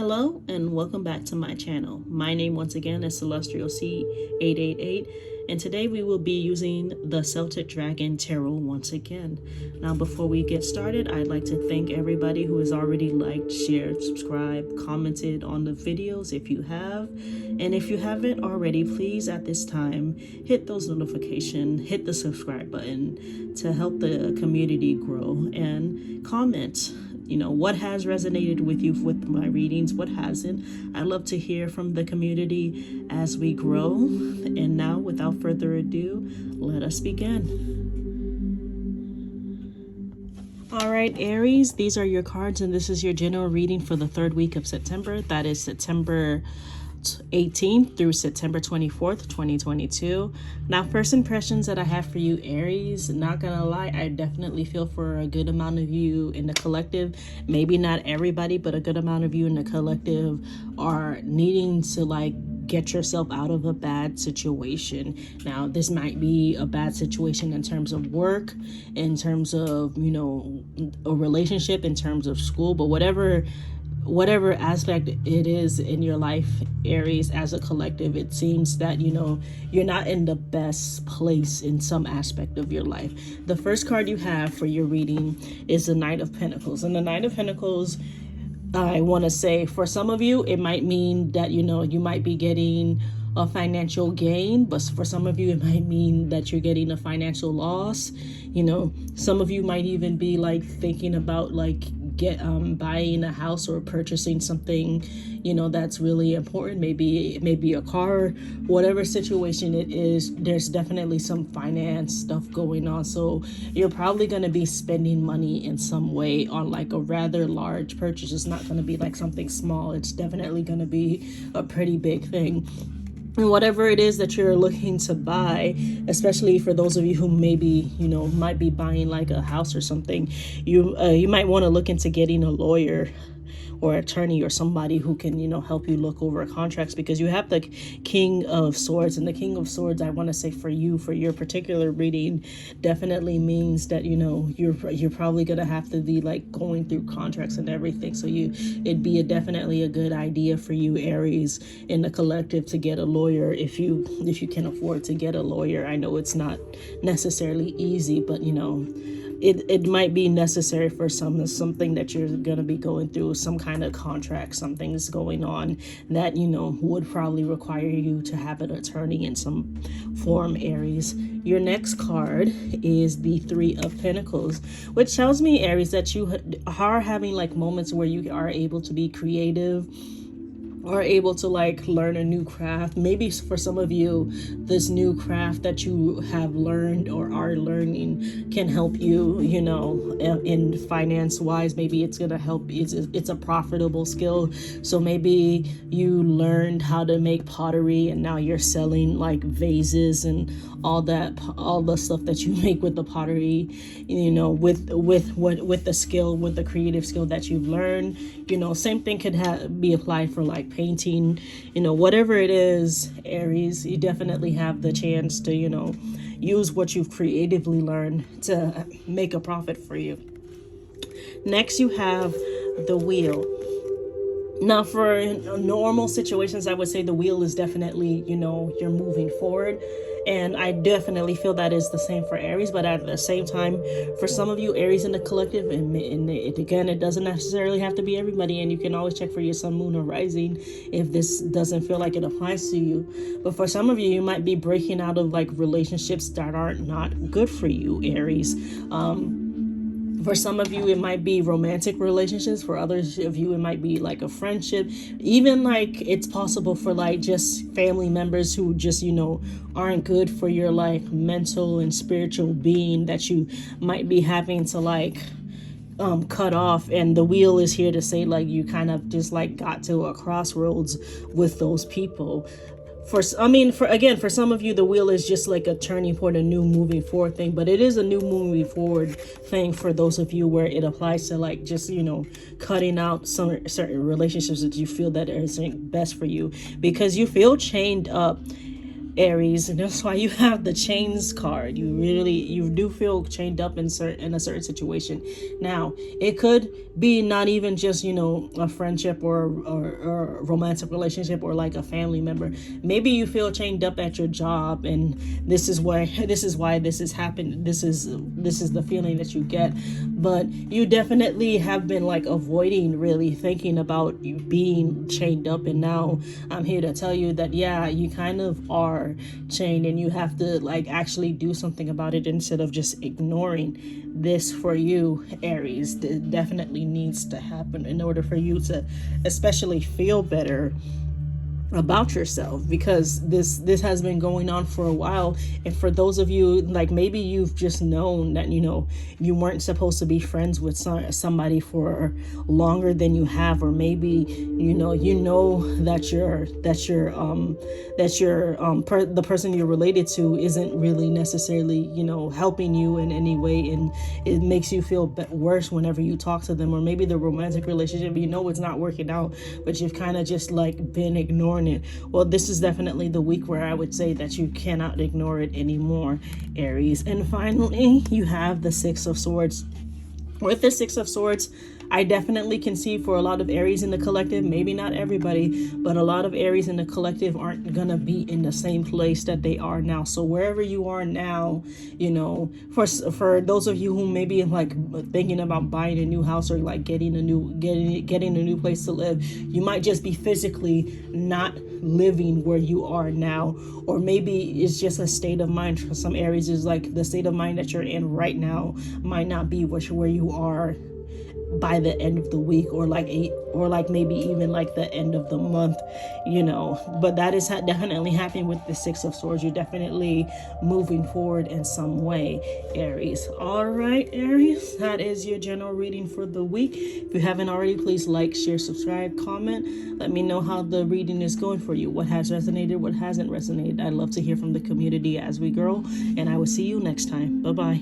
Hello and welcome back to my channel. My name once again is Celestial C888, and today we will be using the Celtic Dragon Tarot once again. Now before we get started, I'd like to thank everybody who has already liked, shared, subscribed, commented on the videos if you have. And if you haven't already, please at this time hit those notifications, hit the subscribe button to help the community grow, and comment what has resonated with you with my readings, what hasn't. I love to hear from the community as we grow. And now, without further ado, let us begin. All right, Aries, these are your cards, and this is your general reading for the third week of September. That is September 18th through September 24th, 2022. Now, first impressions that I have for you, Aries, not gonna lie, I definitely feel for a good amount of you in the collective. Maybe not everybody, but a good amount of you in the collective are needing to get yourself out of a bad situation. Now, this might be a bad situation in terms of work, in terms of, a relationship, in terms of school, but whatever aspect it is in your life, Aries, as a collective, it seems that you're not in the best place in some aspect of your life. The first card you have for your reading is the Knight of Pentacles, and the Knight of Pentacles, I want to say, for some of you it might mean that you might be getting a financial gain, but for some of you it might mean that you're getting a financial loss. Some of you might even be thinking about buying a house or purchasing something that's really important, maybe a car. Whatever situation it is, there's definitely some finance stuff going on, so you're probably going to be spending money in some way on a rather large purchase. It's not going to be something small. It's definitely going to be a pretty big thing. And whatever it is that you're looking to buy, especially for those of you who maybe might be buying a house or something, you might want to look into getting a lawyer or attorney or somebody who can help you look over contracts, because you have the King of Swords, and the King of Swords, I want to say, for your particular reading, definitely means that you're probably gonna have to be going through contracts and everything. So it'd be definitely a good idea for you, Aries, in the collective, to get a lawyer if you can afford to get a lawyer. I know it's not necessarily easy, but it might be necessary for something that you're going to be going through, some kind of contract, something's going on that, would probably require you to have an attorney in some form, Aries. Your next card is the Three of Pentacles, which tells me, Aries, that you are having moments where you are able to be creative, are able to learn a new craft. Maybe for some of you, this new craft that you have learned or are learning can help you, in finance wise. Maybe it's gonna help. It's a profitable skill. So maybe you learned how to make pottery, and now you're selling vases and all the stuff that you make with the pottery, with the skill, with the creative skill that you've learned. Same thing could be applied for painting, whatever it is, Aries, you definitely have the chance to, use what you've creatively learned to make a profit for you. Next, you have the Wheel. Now, for normal situations, I would say the Wheel is definitely, you're moving forward. And I definitely feel that is the same for Aries. But at the same time, for some of you, Aries in the collective, and again, it doesn't necessarily have to be everybody. And you can always check for your sun, moon, or rising if this doesn't feel like it applies to you. But for some of you, you might be breaking out of relationships that are not good for you, Aries. For some of you, it might be romantic relationships. For others of you, it might be a friendship. Even it's possible for just family members who just, aren't good for your mental and spiritual being, that you might be having to cut off. And the Wheel is here to say you kind of just got to a crossroads with those people. For some of you, the Wheel is just a turning point, a new moving forward thing. But it is a new moving forward thing for those of you where it applies to just, cutting out some certain relationships that you feel that isn't best for you, because you feel chained up Aries, and that's why you have the chains card. You do feel chained up in a certain situation. Now, it could be not even just, a friendship or a romantic relationship or like a family member. Maybe you feel chained up at your job, and this is why this has happened. This is the feeling that you get. But you definitely have been like avoiding really thinking about you being chained up, and now I'm here to tell you that yeah, you kind of are chained, and you have to like actually do something about it instead of just ignoring this. For you, Aries, it definitely needs to happen in order for you to especially feel better about yourself, because this has been going on for a while. And for those of you, like, maybe you've just known that you weren't supposed to be friends with somebody for longer than you have, or maybe that the person you're related to isn't really necessarily helping you in any way, and it makes you feel worse whenever you talk to them. Or maybe the romantic relationship, it's not working out, but you've kind of just like been ignoring it. Well, this is definitely the week where I would say that you cannot ignore it anymore, Aries. And finally, you have the Six of Swords. With the Six of Swords, I definitely can see for a lot of Aries in the collective, maybe not everybody, but a lot of Aries in the collective aren't gonna be in the same place that they are now. So wherever you are now, for those of you who may be like thinking about buying a new house, or like getting a new place to live, you might just be physically not living where you are now. Or maybe it's just a state of mind. For some Aries, is like the state of mind that you're in right now might not be where you are by the end of the week, or like maybe even like the end of the month. But that is definitely happening with the Six of Swords. You're definitely moving forward in some way, Aries. All right, Aries, that is your general reading for the week. If you haven't already, please like, share, subscribe, comment. Let me know how the reading is going for you, what has resonated, what hasn't resonated. I'd love to hear from the community as we grow, and I will see you next time. Bye bye.